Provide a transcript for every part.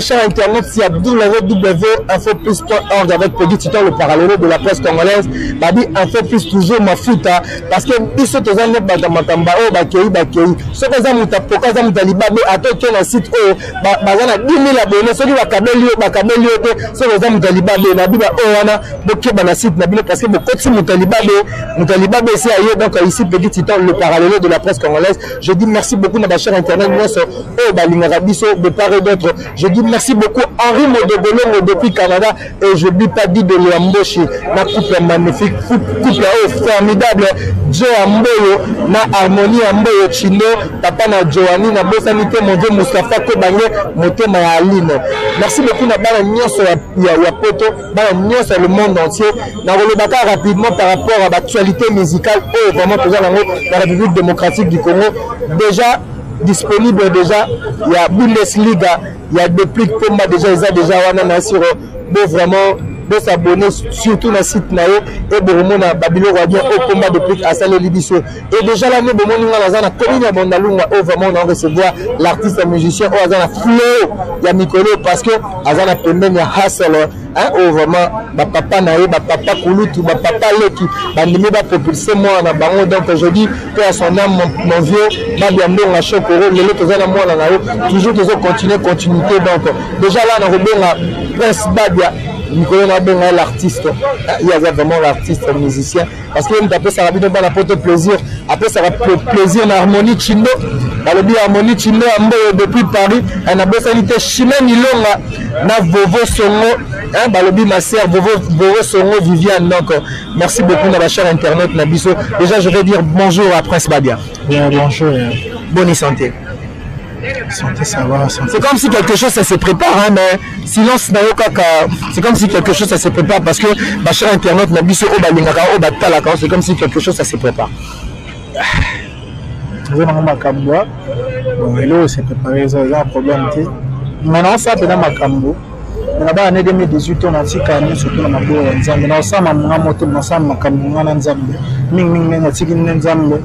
Cher internet, si www.infoplus.org avec Petit Titan, le parallèle de la presse congolaise, Babi Infoplus toujours ma fouta parce que biso tozane batamakamba o bakei ce que ça muta poka za mutaliba be atoke na site o bazana 10 000 abonnés soki bakabeli te ce que ça mutaliba be na biba o wana bokeba na site na bino parce que bokoti mutaliba be c'est ailleurs donc ici Petit Titan, le parallèle de la presse congolaise. Je dis merci beaucoup na cher internet nyonso o balingaka biso de part et d'autre. Je dis merci beaucoup Henri Modogolo depuis Canada et je dis pas dit de l'embauche na couple magnifique couple formidable Joe Amboyo na Harmonie Amboyo Chino papa na Joani na Bosanité mon Dieu Mustafa Kobange motema ya Aline. Merci beaucoup na bana nyonso ya poto bana nyonso le monde entier na rolobaka rapidement par rapport à l'actualité musicale vraiment toujours dans la République démocratique du Congo déjà disponible déjà il y a Bundesliga il y a des prix comme déjà ils ont déjà wana sur vraiment de s'abonner surtout dans le site nayo et bomona babilo revient au combat de prix à Salé Libiso et déjà l'année bomoni nga na commune ya Bondalunga vraiment on recevoir l'artiste musicien au azana flow ya Mikolo parce que azana pembeni ya hustle hein vraiment ba papa nayo ba papa Kulutu ba papa Leki bandimi ba propulser moi na bango donc je dis que à son âme mon vieux Babia ndonga chokoro lelo tozana moi na nayo toujours continuer continuité donc déjà là na robonga Prince Babia Nicolas Nabenga l'artiste, il y a vraiment l'artiste musicien parce que après ça va bien dans la porte plaisir, après ça va plaisir na Harmonie Chindo, le bien Harmonie Chindo depuis Paris, on a besoin de Chimène Ilonga na Vovo Songo, hein le bien ma sœur Vovo Songo Viviane donc merci beaucoup na la chaîne internet na biso. Déjà je vais dire bonjour à Prince Babia. Bien bonjour. Bonne santé. Santé, ça va. C'est comme si quelque chose ça se prépare, hein, mais silence c'est comme si quelque chose ça se prépare parce que ma chère internet n'a biso au balingaka au batalaka, c'est comme si quelque chose ça se prépare. Bon, c'est préparé, ça a un problème. Maintenant, ça peut être ma cambo. Là-bas, en 2018, on a dit qu'on surtout dans ma boue, on a ça, ma moto, on a ça, ma cambo, on a nzambe, ming, on a tigin nzambe.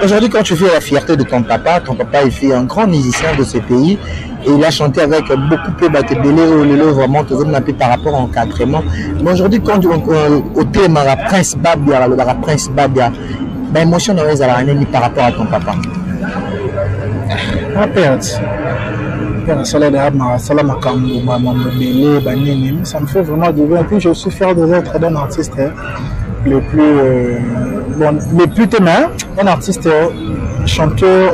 Aujourd'hui, quand tu fais la fierté de ton papa il fait un grand musicien de ce pays et il a chanté avec beaucoup de batébélé vraiment par rapport au encadrement. Mais aujourd'hui, quand au thème la Prince Babia, la Prince Babia, l'émotion n'est par rapport à ton papa. Ça me fait vraiment du bien. Et puis je suis fier d'être un artiste le plus témoin, un artiste chanteur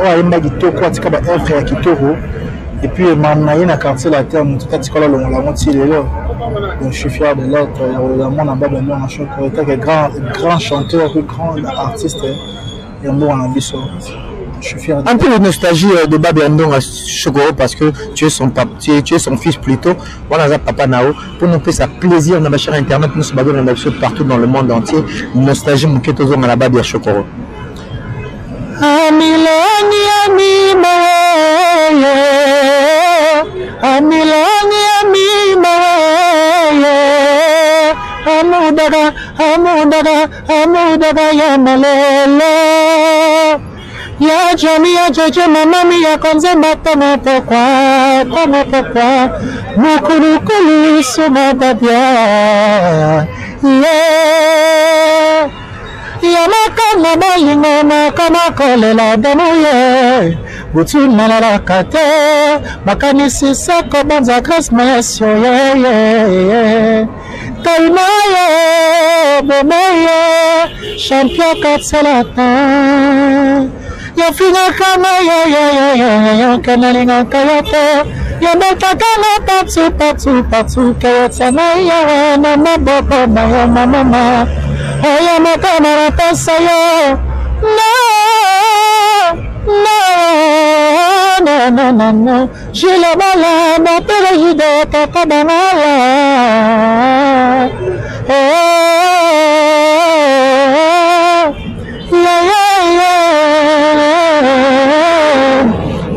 et puis je quartier la terre donc je suis fier de l'autre grand chanteur grand artiste et un bon ambition. Je suis fier. Un peu de nostalgie de Babia Ndonga Chokoro parce que tu es son papa, tu es son fils plutôt. Voilà, papa Nao. Pour nous faire ça plaisir dans ma chaîne internet, nous sommes partout dans le monde entier. Nostalgie, mon ketozo à la Babia Chokoro. Ya jami ya jojo mama mi ya konze matama pourquoi mukulu suma Babia ya makama bayinga makama kolela damuye butu nalala kate makanisi sako banza krasmasyo Tainaye bomeye champion katsalata ya finga kama ya kanalinga kayate ya bakakana patu kayatsana ya na maboko na mama ya makana tasayo no j'ai la balade téléide takabala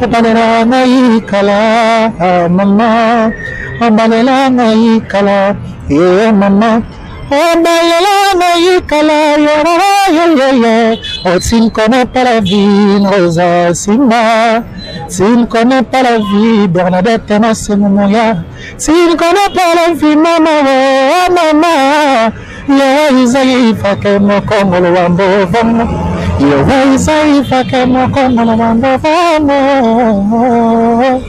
Balela ngai kala mama balela ngai kala ye mama balela ngai kala ye otsin kono para vin rosa sima S'il ne connaît pas la vie, Bernadette est c'est mon ya. S'il ne connaît pas la vie, maman, oh maman. Ya Isaïe fake moko molo wambo vamo. Ya Isaïe fake moko molo wambo vamo.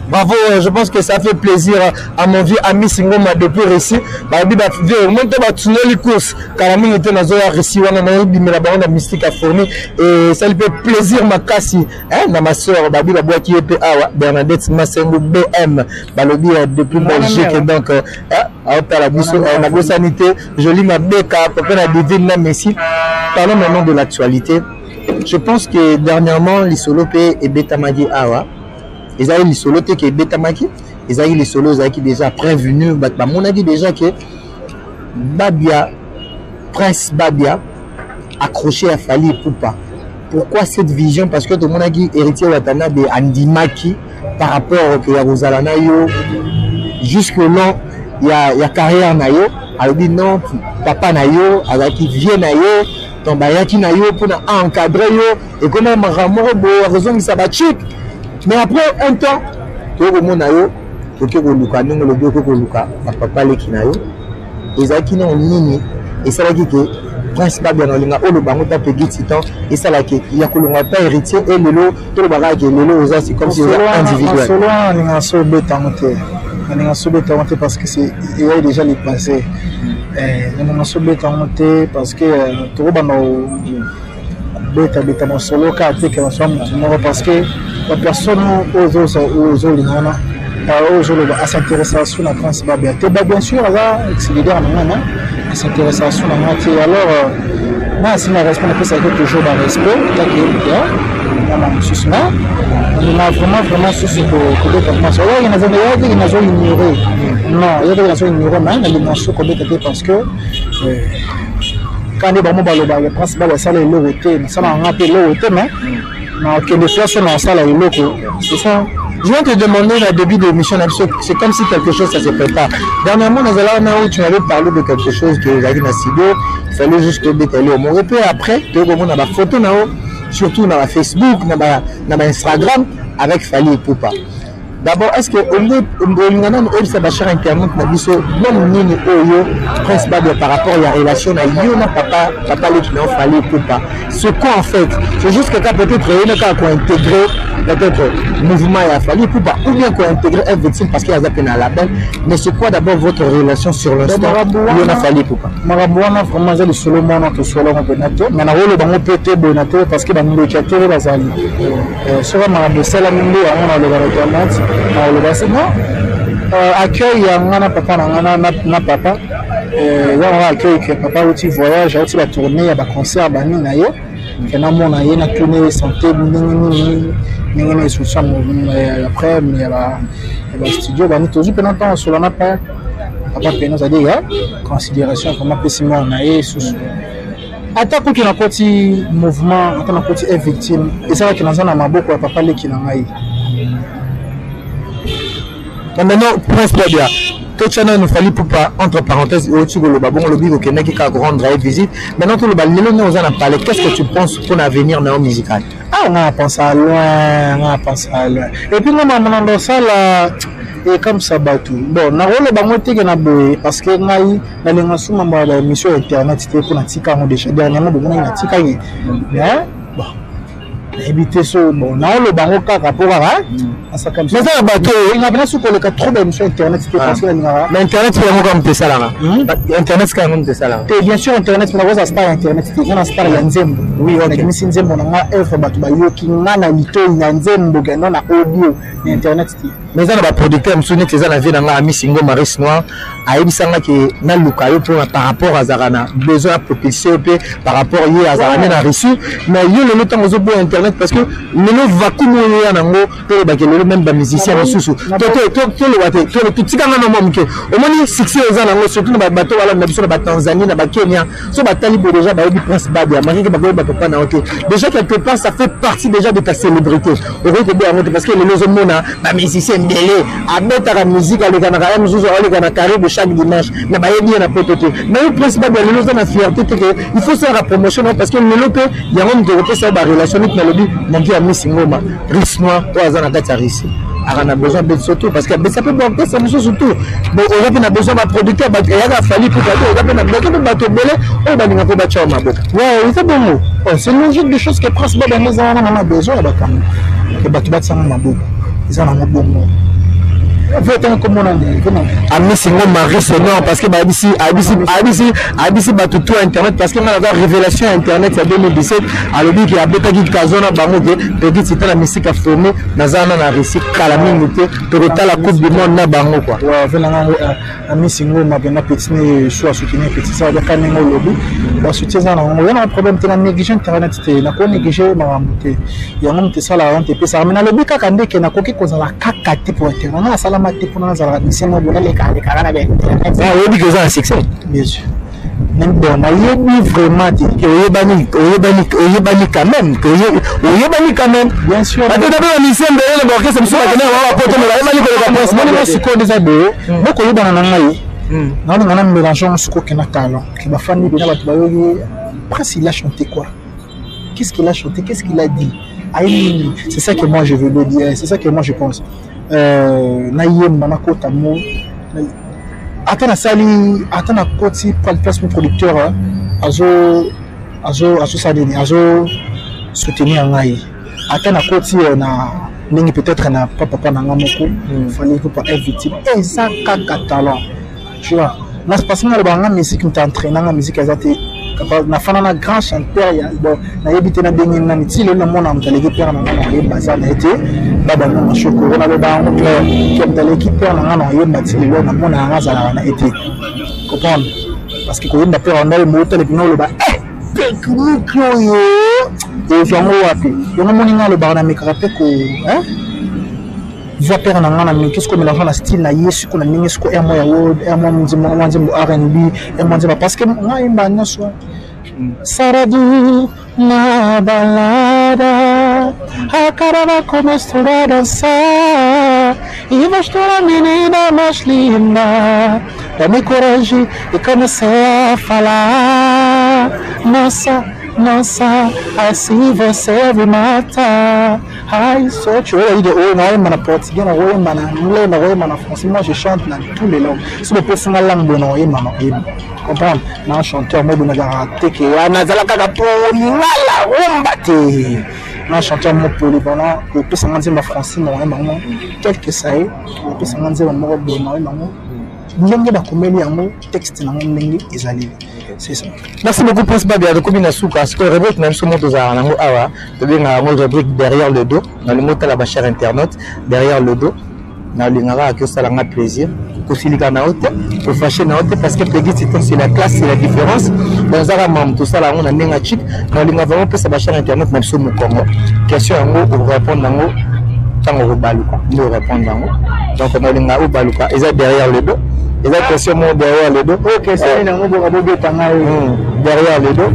Bravo, je pense que ça fait plaisir à mon vieux ami Singoma depuis récit. Babi ba vieux, moi to ba tuner les courses. Karami était dans un récit wana na bi la bande mystique à fournir et ça lui fait plaisir makasi. Hein, na ma sœur Babi ba boîte qui Epai Bernadette Masengo BM. Balobi depuis Belgique donc à la biso na go sanité, joli ma beka papa na divine na messi. Parlons maintenant de l'actualité. Je pense que dernièrement les solo et Betamadi awa ils ont eu les solos qui est Betamaki, ils ont eu les solos qui déjà prévenus. On a dit déjà que Babia, Prince Babia, accroché à Fally Ipupa. Pourquoi cette vision? Parce que tout le monde a dit héritier Watana de Andimaki par rapport à Rosalana yo. Jusque là, il y a carrière na yo. Elle dit non, papa na yo, qui vient na yo, ton bayaki na yo pour encadrer yo. Et comme un ramoro, raison que ça va chic. Mais après un temps, tout le monde a eu, tout le monde a eu, papa les kinayo, les aki n'ont nini, et ça là qui que Prince Babia dans l'inga, le bango tape temps, et ça là qui y a que l'on pas héritier et le lot, tout le bagage le lot c'est comme si c'était individuel. Solo on a sauvé tamoté, on a sauvé tamoté parce que c'est il y a déjà les passés, on a sauvé tamoté parce que tout le monde beta mon solo car que on soit parce que la personne aux à s'intéresser à la Prince Babia. Bien sûr, là, c'est l'idée à s'intéresser à la moitié. Alors, moi, si ma responsabilité, c'est toujours dans le respect, on a vraiment sur ce côté de la solo. Il y en a des qui nous ont ignoré. Non, il y a des qui nous ont ignoré, mais il y a des qui nous ont parce que quand on est le Prince Babia, ça les logotés, ça m'a rappelé logotés, mais que les flashs sont en salle à l'eau, c'est ça. Je viens te demander au début de l'émission, c'est comme si quelque chose ça se prépare. Dernièrement, nous allons tu m'avais parlé de quelque chose que j'avais dans Sido, il fallait juste détailler au monde. Et puis après, tu as des photos, surtout dans Facebook, dans Instagram, avec Fally Ipupa. D'abord, est-ce que au lieu de sa cher internet, Prince Babia par rapport à la relation à Yona papa qui n'a Fally Ipupa. Ce quoi en fait, c'est juste que peut-être intégrer peut-être mouvement à Fally Ipupa ou bien qu'on intégrer un victime parce qu'il y a un label. Mais c'est quoi d'abord votre relation sur l'instant Yona Fally Ipupa? Marabouana vraiment j'ai le solo mono que solo mononato, mais na rôle bango pété bonato parce que dans le chatero bazali. Sur Marabou sala mimbo on a le barakamat. Accueil na papa na papa on accueil que papa aussi voyage aussi la tournée à concert bani na yo que na mona ye na tournée santé ningine solution après mais ba studio bani toujours pendant temps sur la pas papa peine ça dit considération vraiment pessimement na ye sous attaque qui na côté mouvement attend na côté est victime et ça qui na za na maboko ya papa le qui na ngai. Maintenant, Prince Babia, tout channel nous Fally Ipupa entre parenthèses au-dessus de l'obabon le bigo Akendaki qui a grande visite. Maintenant tout le bal nous en a parlé. Qu'est-ce que tu penses pour l'avenir dans musical? Ah, on a pensé à loin, Et puis nous maman dans ça là et comme ça batou. Bon, na rôle bango te na boy parce que ngai na lenga suma ba mission internet c'était pour na tika on déjà dernièrement bon na tika yi. Hein? Bon. Éviter ce bon na le bango kaka pour ça comme ça. Mais ça bateau il a bien sous le cas trop d'émissions internet c'était parce que mais internet c'est comme ça là. Internet c'est comme ça là. Et bien sûr internet mais la star internet c'était une star ya nzembo. Oui, on a mis nzembo na effort batu ba yoki ngana lito ya nzembo gano na audio internet c'était. Mais ça na ba producteur msuni teza na vie na nga ami Singo Maris Noir ayebisanga ke na luka yo pour par rapport à Zarana besoin à propulser par rapport à Zarana na reçu mais yo le temps ozo pour internet parce que le vacuum yo nango to ba ke le même ba musicien mususu to le wate to tout tikanga na momke au moins succès aux nango surtout na bato wala na biso na Tanzanie na Kenya so ba talibo déjà ba Prince Babia marque ba ba papa na OK déjà quelque part ça fait partie déjà de ta célébrité au record parce que le lozo mona ba musicien belé à mettre la musique à l'écran mususu à l'écran carré de chaque dimanche na ba yebi na pototé mais Prince Babia le lozo na fierté que il faut faire la promotion parce que le lope il y a un de repérer ça ba relation avec le lobby mon gars Miss Ngoma risque noir ou azana kata risque on a besoin de surtout parce que ça peut bloquer ça nous surtout bon on a besoin d'un producteur il y a fallu pour on a besoin de bateau belé on va linga ko ba chama boka ouais c'est bon c'est une logique de choses que prince ba dans les on a besoin ba quand que bateau ba tsanga maboka ils en ont bon comme on a dit Ami Singo Marie Sonor parce que ABC bateau tout internet parce que on a la révélation internet en 2017 à l'objet qui a bêta qui kazona bango que peut-être c'était la musique à former dans un na récit kala minute total la coupe du monde na bango quoi ouais venanga Ami Singo mabena petit soit soutenir petit ça va quand même au lobby ba soutien ça on a un problème de la négligence internet na ko négliger ma monter il y a même ça la honte et ça mais na lobby ka kande ke na ko ki kozala kakati pour internet ça mati pour nous avoir mission de les caractères avec on dit que ça un succès bien sûr même bon on y vraiment dit que on bani quand même bien sûr attends d'abord mission de le border c'est monsieur la on va porter la bani ko la pense moi c'est quoi déjà de beaucoup y bana ngai non on a mélangé ce qu'on a talent qui va faire ni bien ba tubayogi presque il a chanté quoi qu'est-ce qu'il a chanté qu'est-ce qu'il a dit c'est ça que moi je veux le dire c'est ça que moi je pense naïem manakota mo atana sali atana koti place mon producteur azo sadeni azo soutenir ngai atana koti na ningi peut-être na papa na ngamoko fallait pas être victime et ça kaka talent tu vois na c'est parce que na musique m'entraîner na musique azate na fana na grand chanteur ya bon na yebite na dengi na mitilo na mona mtaleke père na ngana ye bazar na été baba na shoko na baba on clair qui mtaleke père na ngana ye matilo na mona ngazala na été comprendre parce que ko yenda père na le moto le bino le ba technique yo et jango wapi yo moni ngalo ba na mikrape ko hein voix père na ngana mais qu'est-ce que mélange na style na yesu ko na ningi ko ya moya world ya mo mzima R&B ya mo nzima parce que ngai mbanya so saradu na balada a cara vai começar a dançar e vai estar a menina mais linda dá-me coragem e comecei a falar nossa, assim você me mata. Ai, só tu olha de oi, não é mana português, não é mana anglais, não é mana français. Moi, je chante dans tous les langues. Si je peux faire une langue, non é mana. Comprendre? Non, chanteur, moi, je ne garantis que ya nazala kaka poli ngala wombate. Non, chanteur, moi, polyvalent. Je peux s'en dire ma français, non é mana. Tel que ça est, je peux s'en dire mon mot, non é mana. Ndenge ba komeli yango texte na ndenge ezali c'est ça. Merci beaucoup Prince Babia de Komina Souka parce que Rebek na biso moto za nango awa to benga ngo rubrique derrière le dos na le mota la bachère internet derrière le dos na lingara que ça la plaisir ko silika na hote ko fâcher na hote parce que petit c'est la classe c'est la différence dans un mam tout ça là on a nenga chic na linga vraiment que ça bachère internet na biso mo Congo question yango pour répondre nango tango ko baluka nous répondre nango donc on a linga o baluka et ça derrière le dos. Et la question derrière le dos. Ok, c'est derrière le dos.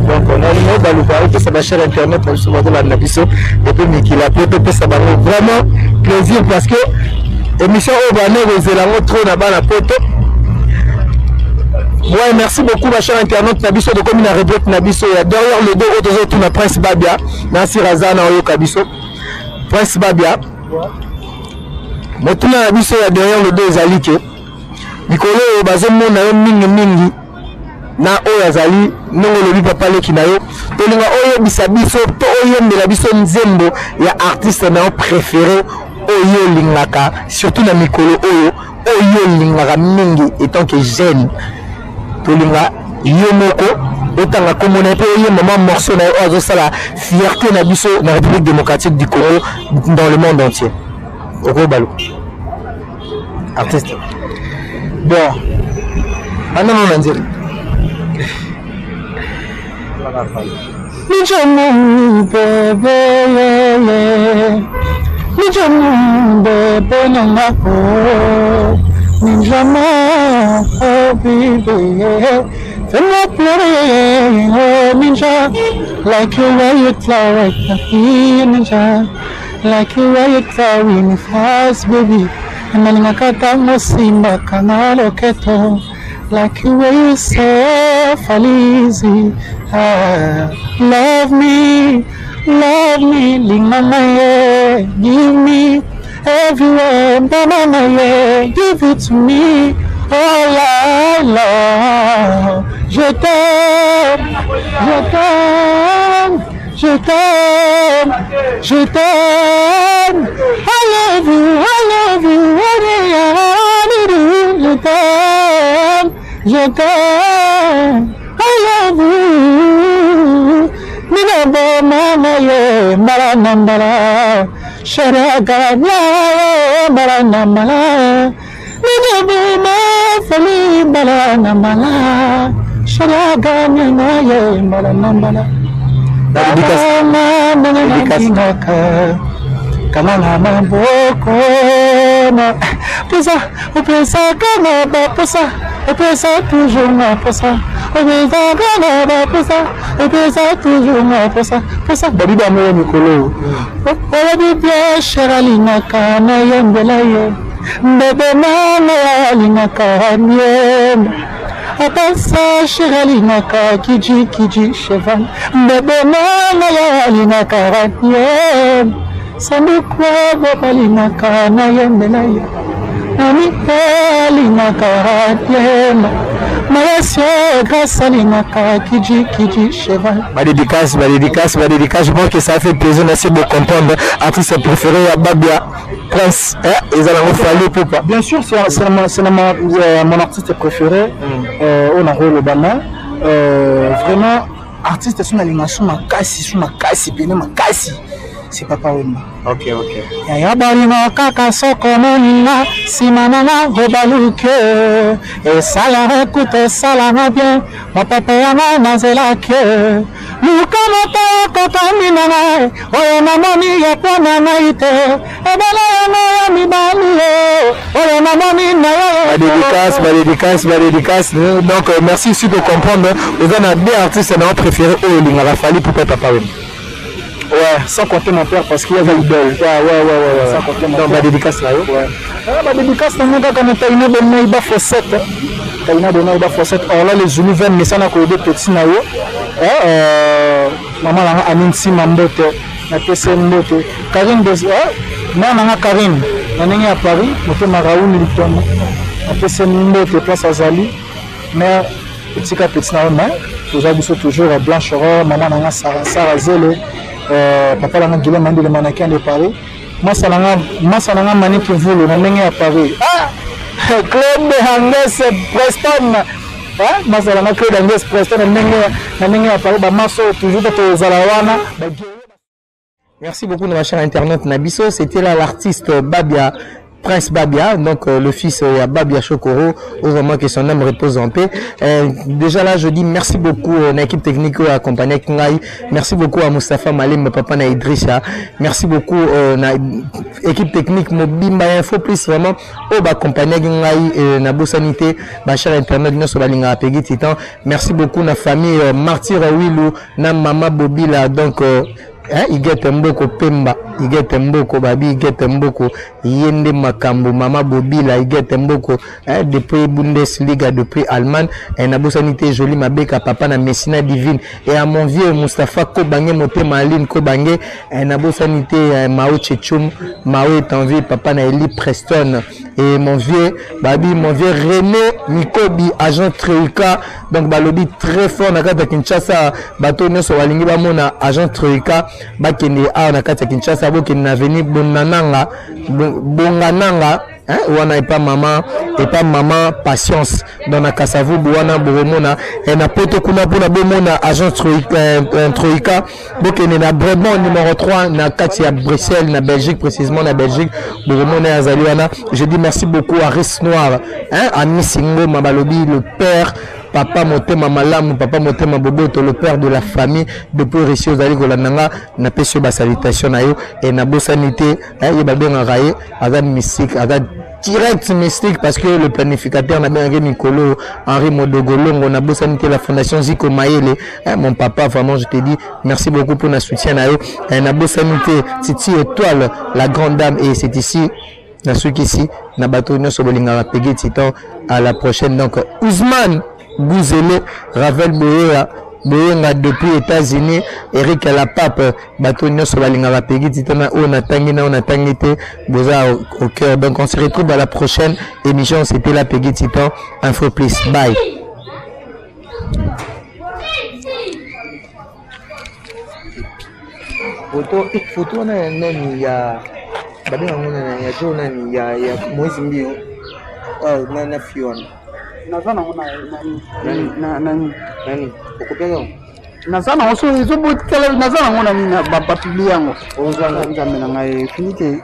Donc on a une autre baluka que ça va cher internet pour se voir la nabiso et puis mais qu'il a peut ça va vraiment plaisir parce que émission au banner aux éléments trop là-bas la poto. Ouais, merci beaucoup ma chère internet nabiso de comme une rubrique nabiso derrière le dos autour na Prince Babia, Nancy Razana au kabiso. Prince Babia. Motuna nabiso derrière le dos ezalike. Mikolo bazomona yo mingi na oyo azali nongo lobi papa leki na yo tolinga oyo bisabiso to oyo mbela biso nzembo ya artiste na préféré oyo lingaka surtout na mikolo oyo lingaka mingi étant que jeune tolinga yo moko otanga komona pe oyo maman morceau na yo azo sala fierté na biso na République démocratique du Congo dans le monde entier okobalo artiste. Bon, maintenant on a dit. Nijamu bebe nangako, nijamu bebe, fais-moi pleurer, oh ninja, like you way you flower like the ninja, like you way you flower in the fast baby. Nalinakata mosimba kanalo keto like you way you say Fally love me love me, lingana ye, give me everywhere, banana ye, give it to me, all I love. Je t'aime, je t'aime, je t'aime, je t'aime, I love you, je t'aime, je t'aime, I love you. Mina mama ye, maranambala, sharaganya, maranambala. Mina mama Fally, maranambala, sharaganya ye, maranambala. Kamala maboko na posa, o pensa kanaba posa, o pensa toujours na posa, o pensa kanaba posa, o pensa toujours na posa, posa. Babia mo mikolo. O babia sheralina kana yembela ye, bebe mama yalina kanye. Apasa sheralina ka kiji cheval, bebe mama yalina kanye. Sambu kwa babalina kana yembelaya Nami palina karatema Mayasio grassalina ka kiji cheval. Ma dédicace, je pense que ça fait plaisir, merci de comprendre. Artiste préféré à Babia, Prince, ils allons Fally Ipupa. Bien sûr, c'est mon artiste préféré, on a Ye.Bolanda. Vraiment, artiste sur ma casse, c'est Papa Wemba. Ok. Ya balima kaka soko monina simanana gobaluke e sala écoute sala bien mon papa yana nazelake lukama ta kotamina oyo namoni ya pona naite e bala ya mibali oyo namoni na yo. Dédicace. Donc merci aussi de comprendre. Vous en avez des artistes dans préféré au lingara Fally pour Papa Wemba. Ouais, sans compter mon père parce qu'il y a des idole. Ouais. Sans compter mon père. Donc, ma dédicace là. Ouais. Ma dédicace, c'est quand on a une bonne fossette. Alors là, les Zoulous viennent, mais ça n'a que des petits naïs. Maman a mis si mambote. Na PC mbote. Karine Bozia. Maman Karine. On est à Paris. On est à Raoul Milton. Na PC mbote, place à Zali. Mais petit naïs. Vous avez toujours à Blancheron. Maman a Sarah Zélé. Papa langa gile mandi le mannequin de Paris. Masa langa mani qui voulait n'amener à Paris. Club de Hanges Preston. Masa langa club de Hanges Preston n'amener à Paris. Ba maso toujours de Zalawana. Merci beaucoup de ma chère internet Nabiso. C'était là l'artiste Babia. Prince Babia, donc le fils Babia Chokoro, vraiment que son âme repose en paix. Déjà là, je dis merci beaucoup à l'équipe technique qui a accompagné Kingai. Merci beaucoup à Moustapha Malim, papa na Idrissa. Merci beaucoup à l'équipe technique Mobimba Info Plus vraiment au accompagné Kingai na Bosanité, ma chère internet nous sur la ligne à Peggy Titan. Merci beaucoup à la famille Martyr Wilou, na Mama Bobila donc igete mboko pemba igete mboko babi igete mboko yende makambo mama bobila igete mboko depuis Bundesliga depuis Allemagne et na bosanité joli mabeka papa na Messina divine et à mon vieux Mustafa Kobange motema aline Kobange na bosanité Mao Tchetchoum Mao est en vie papa na Eli Preston et mon vieux René Mikobi agent Troika donc balobi très fort na kata Kinshasa bato nyoso walingi bamona agent Troika bakende a na kata Kinshasa bokende na veni bonananga wana Epai maman patience dans la Kasavu wana boromona et na poto kuna pona bomona agent Troika bokende na Brabant numéro 3 na kati ya Bruxelles na Belgique précisément na Belgique boromona azali wana. Je dis merci beaucoup à Ris Noir à Missingo Mabalobi le père Papa Motema Malamu, Papa Motema Boboto, le père de la famille, depuis Rissi aux Aligos Lananga, n'a pas su ma salutation à eux, et n'a pas sanité, il va bien enrayer, avec mystique, avec direct mystique, parce que le planificateur n'a bien Nicolo, Henri Modogolong, on a beau sanité la fondation Zico Maele, mon papa, vraiment, je te dis, merci beaucoup pour notre soutien à eux, et n'a beau sanité, Titi Étoile, la grande dame, et c'est ici, dans ce qu'ici, n'a pas tout, nous sommes à la prochaine, donc, Ousmane, Bouzele, Ravel Boéa, boyenga depuis États-Unis Eric la pape bato nyonso balinga bapegi titana on atangi na on atangi te boza au cœur. Donc on se retrouve à la prochaine émission. C'était la Peggy Titan Info Plus. Bye. Photo na nani ya babi ngona ya jo nani ya Moise Mbio na Fiona nazana ngona nani okopega nazana oso izo botkela nazana ngona ni ba publier yango ozanga nzambe na ngai finite